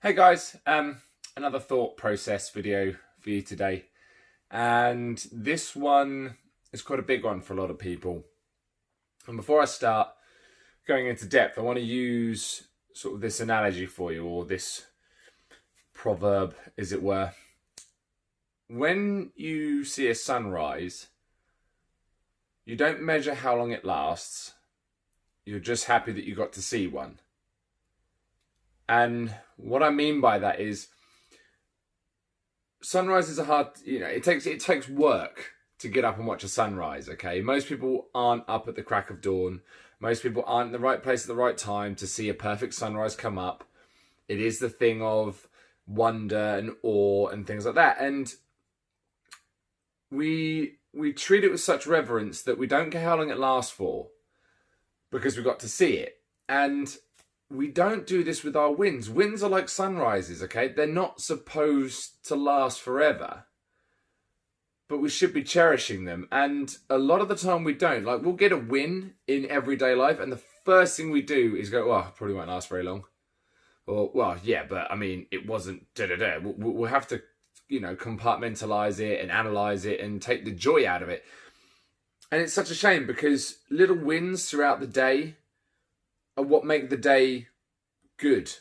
Hey guys, another thought process video for you today. And this one is quite a big one for a lot of people. And before I start going into depth, I want to use sort of this analogy for you, or this proverb, as it were. When you see a sunrise, you don't measure how long it lasts. You're just happy that you got to see one. And what I mean by that is sunrises are hard, it takes work to get up and watch a sunrise, okay? Most people aren't up at the crack of dawn. Most people aren't in the right place at the right time to see a perfect sunrise come up. It is the thing of wonder and awe and things like that. And we treat it with such reverence that we don't care how long it lasts for because we got to see it. And we don't do this with our wins. Wins are like sunrises, okay? They're not supposed to last forever, but we should be cherishing them. And a lot of the time we don't. Like, we'll get a win in everyday life, and the first thing we do is go, well, probably won't last very long. Or, well, yeah, but I mean, it wasn't da-da-da. We'll have to, compartmentalize it and analyze it and take the joy out of it. And it's such a shame because little wins throughout the day are what make the day good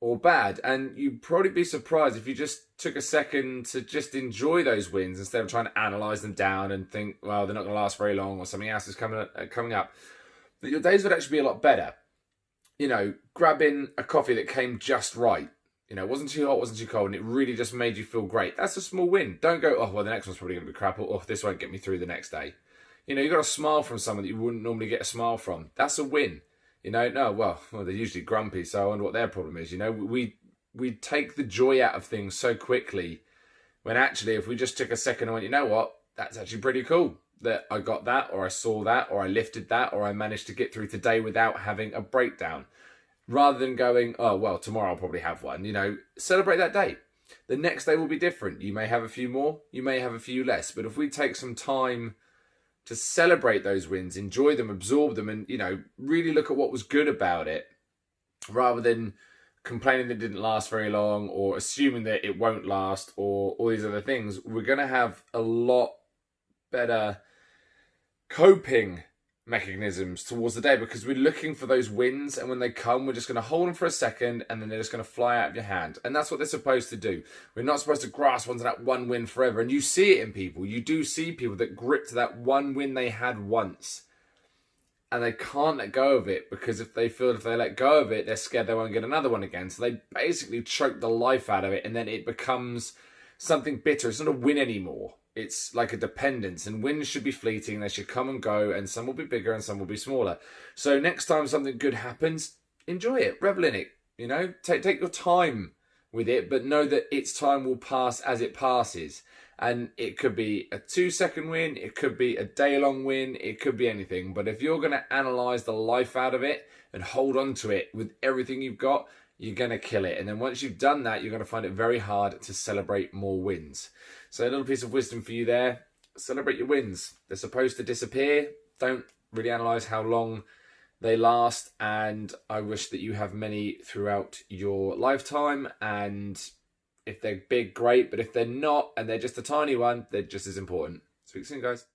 or bad. And you'd probably be surprised if you just took a second to just enjoy those wins instead of trying to analyze them down and think, well, they're not going to last very long or something else is coming up. That your days would actually be a lot better. Grabbing a coffee that came just right. It wasn't too hot, wasn't too cold, and it really just made you feel great. That's a small win. Don't go, oh, well, the next one's probably going to be crap, or oh, this won't get me through the next day. You got a smile from someone that you wouldn't normally get a smile from. That's a win. Well, they're usually grumpy, so I wonder what their problem is. We take the joy out of things so quickly when actually if we just took a second and went, you know what, that's actually pretty cool that I got that, or I saw that, or I lifted that, or I managed to get through today without having a breakdown. Rather than going, oh, well, tomorrow I'll probably have one. Celebrate that day. The next day will be different. You may have a few more, you may have a few less. But if we take some time to celebrate those wins, enjoy them, absorb them, and, really look at what was good about it, rather than complaining that it didn't last very long or assuming that it won't last or all these other things, we're going to have a lot better coping mechanisms towards the day because we're looking for those wins, and when they come, we're just going to hold them for a second and then they're just going to fly out of your hand. And that's what they're supposed to do. We're not supposed to grasp onto that one win forever. And you see it in people. You do see people that grip to that one win they had once and they can't let go of it because if they let go of it, they're scared they won't get another one again. So they basically choke the life out of it, and then it becomes something bitter. It's not a win anymore. It's like a dependence, and wins should be fleeting. They should come and go, and some will be bigger and some will be smaller. So next time something good happens, enjoy it, revel in it. Take your time with it, but know that its time will pass as it passes. And it could be a 2-second win, it could be a day-long win, it could be anything. But if you're going to analyze the life out of it and hold on to it with everything you've got, you're going to kill it. And then once you've done that, you're going to find it very hard to celebrate more wins. So a little piece of wisdom for you there. Celebrate your wins. They're supposed to disappear. Don't really analyze how long they last. And I wish that you have many throughout your lifetime. And if they're big, great. But if they're not, and they're just a tiny one, they're just as important. Speak soon, guys.